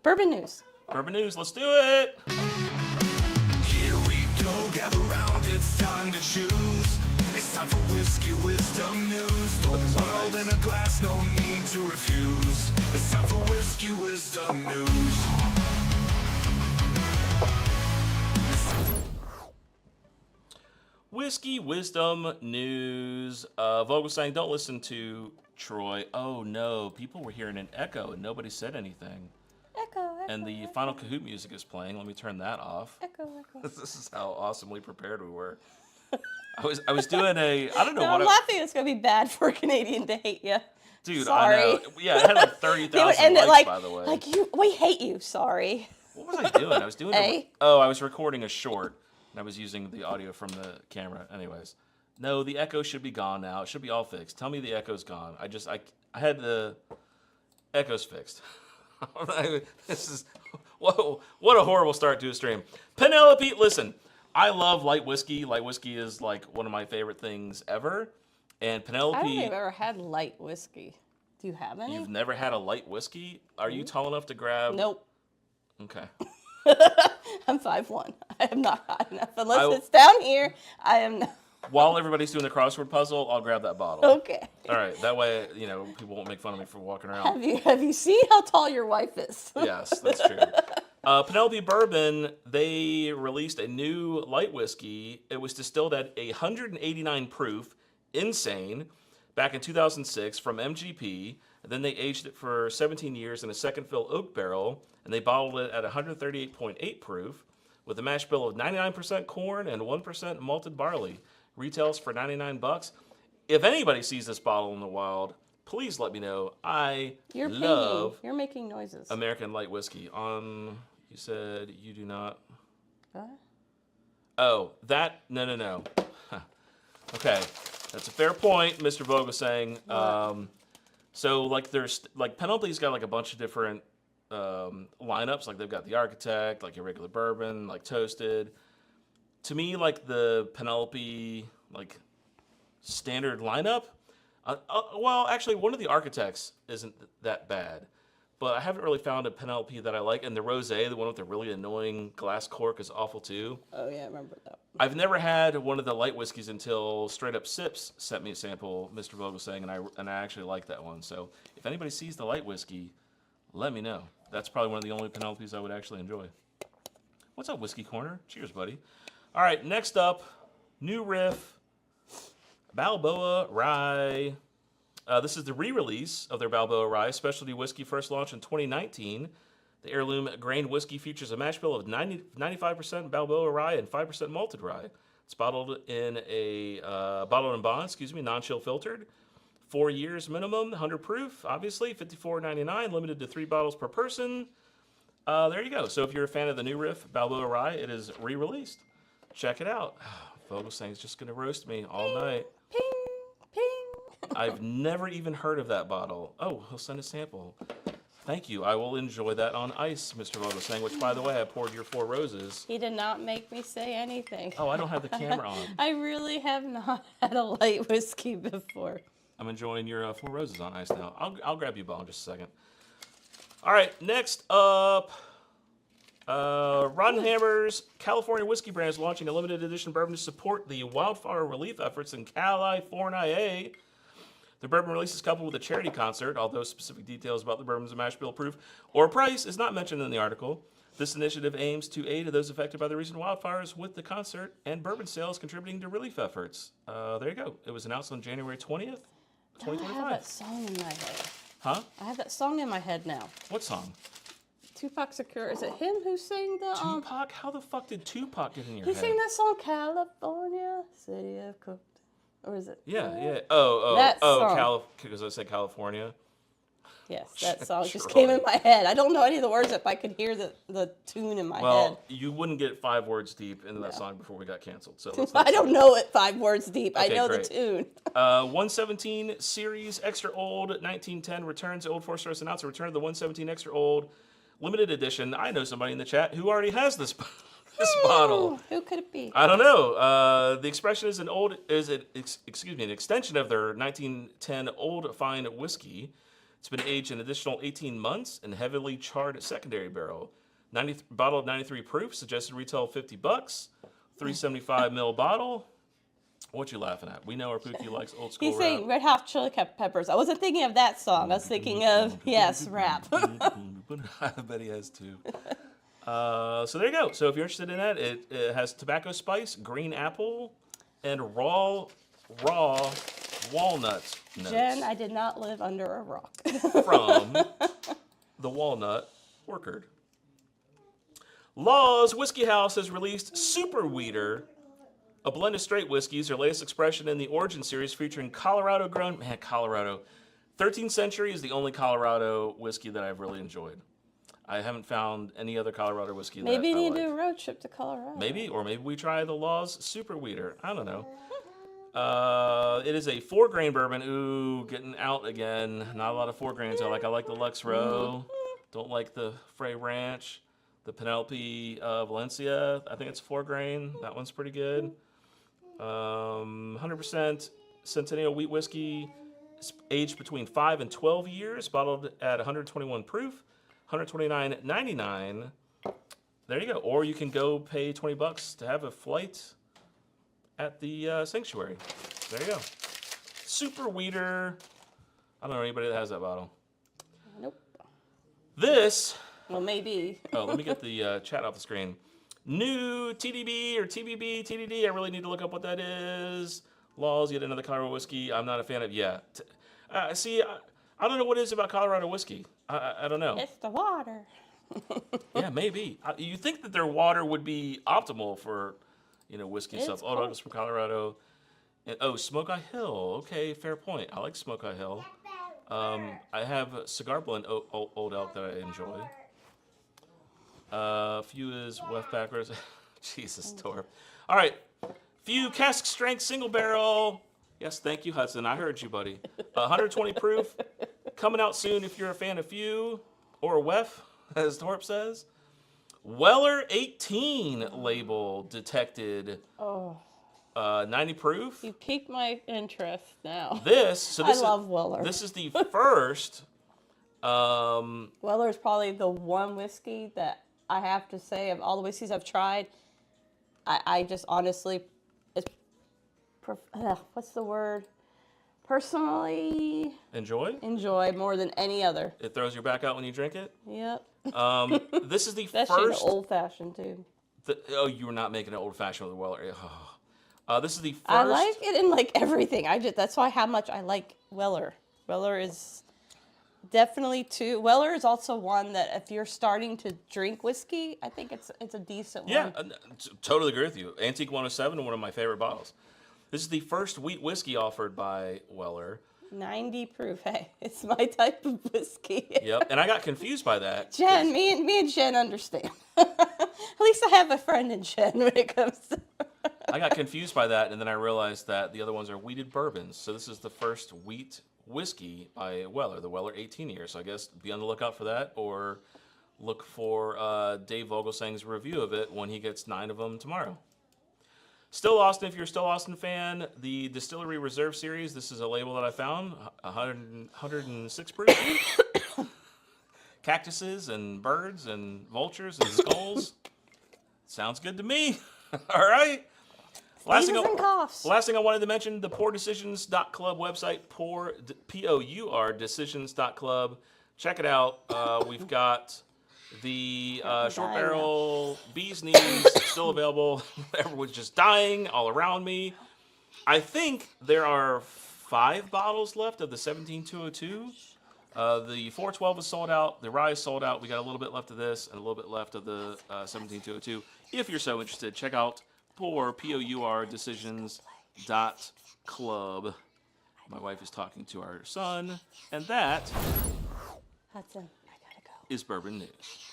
Bourbon news. Bourbon news, let's do it. Here we go, gather round, it's time to choose. It's time for whiskey wisdom news. The world in a glass, no need to refuse. It's time for whiskey wisdom news. Whiskey wisdom news. Vogel saying, don't listen to Troy. Oh no, people were hearing an echo and nobody said anything. Echo. And the Final Kahoot music is playing. Let me turn that off. Echo. This is how awesomely prepared we were. I was doing a, I don't know No, what I'm laughing. It's gonna be bad for a Canadian to hate you. Dude, Sorry. I know. Yeah, it had like 30,000 likes, by the way. Like we hate you. Sorry. What was I doing? I was doing I was recording a short, and I was using the audio from the camera. Anyways, no, the echo should be gone now. It should be all fixed. Tell me the echo's gone. I had the echo's fixed. This is, whoa, what a horrible start to a stream. Penelope, listen, I love light whiskey. Light whiskey is like one of my favorite things ever. And Penelope, I don't think I've ever had light whiskey. Do you have any? you've never had a light whiskey? Are you tall enough to grab? Nope. Okay. I'm 5'1". I am not hot enough. Unless it's down here, I am not. While everybody's doing the crossword puzzle, I'll grab that bottle. Okay. All right. That way, people won't make fun of me for walking around. Have you seen how tall your wife is? Yes, that's true. Penelope Bourbon, they released a new light whiskey. It was distilled at 189 proof, insane, back in 2006 from MGP. And then they aged it for 17 years in a second fill oak barrel, and they bottled it at 138.8 proof with a mash bill of 99% corn and 1% malted barley. Retails for $99. If anybody sees this bottle in the wild, please let me know. You're making noises. American light whiskey. You said you do not. What? Oh, that no. Okay, that's a fair point, Mr. Vogue was saying. So like there's like Penelope's got like a bunch of different lineups. Like they've got the Architect, like your regular bourbon, like toasted. To me, like the Penelope like standard lineup. Well, actually, one of the Architects isn't that bad, but I haven't really found a Penelope that I like. And the Rosé, the one with the really annoying glass cork, is awful too. Oh yeah, I remember that. I've never had one of the light whiskeys until Straight Up Sips sent me a sample. Mr. Vogue was saying, and I actually like that one. So if anybody sees the light whiskey, let me know. That's probably one of the only Penelopes I would actually enjoy. What's up, Whiskey Corner? Cheers, buddy. All right, next up, new Riff Balboa Rye. This is the re-release of their Balboa Rye specialty whiskey, first launched in 2019. The heirloom grain whiskey features a mash bill of 95% Balboa Rye and 5% malted rye. It's bottled in bond, non-chill filtered. 4 years minimum, 100 proof, obviously, $54.99, limited to 3 bottles per person. There you go. So if you're a fan of the new Riff Balboa Rye, it is re-released. Check it out. Vogel's saying he's just going to roast me all night. Ping, ping. I've never even heard of that bottle. Oh, he'll send a sample. Thank you. I will enjoy that on ice, Mr. Vogel saying, which, by the way, I poured your 4 roses. He did not make me say anything. Oh, I don't have the camera on. I really have not had a light whiskey before. I'm enjoying your 4 roses on ice now. I'll grab you a bottle in just a second. All right, next up, Roddenhammer's California whiskey brand is launching a limited edition bourbon to support the wildfire relief efforts in California. The bourbon release is coupled with a charity concert, although specific details about the bourbon's mash bill proof or price is not mentioned in the article. This initiative aims to aid those affected by the recent wildfires with the concert and bourbon sales contributing to relief efforts. There you go. It was announced on January 20th, 2025. I have that song in my head. Huh? I have that song in my head now. What song? Tupac Shakur. Is it him who sang the... Tupac? How the fuck did Tupac get in your He head? sang that song, California, City of Cooked. Or is it? Yeah. That song. Because I said California. Yes, that song just Troy. came in my head. I don't know any of the words if I could hear the tune in my head. Well, you wouldn't get 5 words deep into that song before we got canceled. So I don't know it 5 words deep. Okay, I know great. the tune. 117 Series Extra Old 1910 returns. Old Force Source announced a return of the 117 Extra Old limited edition. I know somebody in the chat who already has this bottle. Who could it be? I don't know. The expression is an extension of their 1910 Old Fine Whiskey. It's been aged an additional 18 months in heavily charred secondary barrel. Bottle of 93 proof, suggested retail $50. 375 ml bottle. What you laughing at? We know our Pookie likes old school He's rap. saying Red Hot Chili Peppers. I wasn't thinking of that song. I was thinking of, yes, rap. I bet he has too. So there you go. So if you're interested in that, it has tobacco spice, green apple, and raw walnut notes. Jen, I did not live under a rock. From the Walnut Orchard. Law's Whiskey House has released Super Weeder, a blend of straight whiskeys, their latest expression in the Origin series featuring Colorado-grown... Man, Colorado. 13th Century is the only Colorado whiskey that I've really enjoyed. I haven't found any other Colorado whiskey that Maybe you I need like. to do a road trip to Colorado. Maybe, or maybe we try the Law's Super Weeder. I don't know. It is a 4-grain bourbon. Ooh, getting out again. Not a lot of 4 grains. I like the Lux Row. Don't like the Frey Ranch. The Penelope Valencia. I think it's 4 grain. That one's pretty good. 100% Centennial wheat whiskey. It's aged between 5 and 12 years. Bottled at 121 proof. $129.99. There you go. Or you can go pay $20 to have a flight at the sanctuary. There you go. Super Weeder. I don't know anybody that has that bottle. Nope. This. Well, maybe. Oh, let me get the chat off the screen. New TDB or TBB, TDD. I really need to look up what that is. Laws, yet another Colorado whiskey. I'm not a fan of. Yeah. See, I don't know what it is about Colorado whiskey. I don't know. It's the water. Yeah, maybe. You think that their water would be optimal for, whiskey It's stuff. Oh, Douglas from Colorado. And, Smoke Eye Hill. Okay, fair point. I like Smoke Eye Hill. I have a cigar blend Old Elk that I enjoy. Few is West Backwards. Jesus, Torp. All right. Few cask strength single barrel. Yes, thank you, Hudson. I heard you, buddy. 120 proof. Coming out soon if you're a fan of Few or WEF, as Torp says. Weller 18 label detected. Oh. 90 proof. You piqued my interest now. This I love Weller. This is the first. Weller is probably the one whiskey that I have to say of all the whiskeys I've tried. I just honestly, what's the word? Personally enjoy more than any other. It throws your back out when you drink it. Yep. This is the Especially first. the old fashioned too. You were not making an old fashioned with a Weller. This is the first. I like it in like everything. That's why how much I like Weller. Weller is definitely too. Weller is also one that if you're starting to drink whiskey, I think it's a decent one. Yeah, totally agree with you. Antique 107, one of my favorite bottles. This is the first wheat whiskey offered by Weller. 90 proof. Hey, it's my type of whiskey. Yep, and I got confused by that. Jen, me and Jen understand. At least I have a friend in Jen when it comes to. I got confused by that, and then I realized that the other ones are wheated bourbons. So this is the first wheat whiskey by Weller, the Weller 18 year. So I guess be on the lookout for that, or look for Dave Vogelsang's review of it when he gets 9 of them tomorrow. Still Austin, if you're a Still Austin fan, the Distillery Reserve Series, this is a label that I found, 106 proof. Cactuses and birds and vultures and skulls. Sounds good to me. All right. Last thing I wanted to mention, the pourdecisions.club website, P-O-U-R decisions.club. Check it out. We've got the short barrel bee's knees still available. Everyone's just dying all around me. I think there are 5 bottles left of the 17202. The 412 is sold out. The rye is sold out. We got a little bit left of this and a little bit left of the 17202. If you're so interested, check out P-O-U-R decisions.club. My wife is talking to our son, and that Hudson, I gotta go. is Bourbon News.